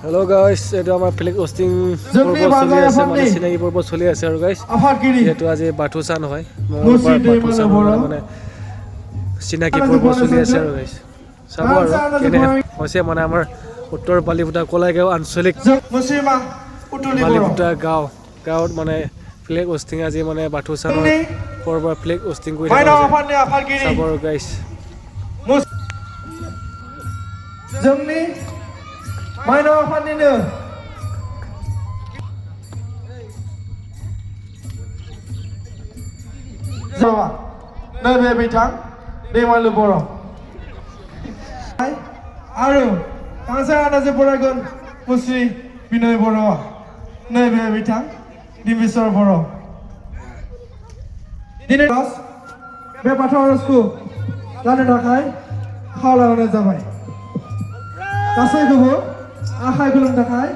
Hello guys, এটা আমাৰ flag hosting পৰ্ব চলি আছে মানে চিনাকি পৰ্ব চলি আছে আৰু গাইস যেটো আজি বাথুচান হয় মঙ্গলবাৰ বাথুচান মানে চিনাকি পৰ্ব চলি আছে আৰু গাইস চাব আৰু কেনে হৈছে মানে আমাৰ উত্তৰ বালিপুটা কলাইগাঁও আঞ্চলিক বালিপুটা গাঁৱত মানে ফ্লেগ হোষ্টিং আজি মানে বাথুচানৰ পৰ্ব ফ্লেগ হোষ্টিং কৰি থকা হৈছে চাব আৰু গাইস जोंनि माइनाव आफादनिनो जावा नैबे बिथां दैमालु बर' आरो गांसे आनाजे फरायगोन मुस्रि बिनय बर' नैबे बिथां दिमेश्वर बर' दिनै बे बाथौ आर'जखौ लानो थाखाय खावलायहरनाय जाबाय गासैखौबो आखाइ खुलुमनो थाखाय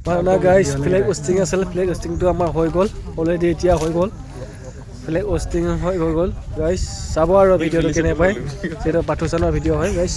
মানে গাইস ফ্লেগ হোষ্টিং আছিল ফ্লেগ হোষ্টিংটো আমাৰ হৈ গ'ল অলৰেডি এতিয়া হৈ গ'ল ফ্লেগ হোষ্টিং হৈ গ'ল গাইস চাব আৰু ভিডিঅ'টো কেনে পায় যেটা বাথুচানৰ ভিডিঅ' হয় গাইস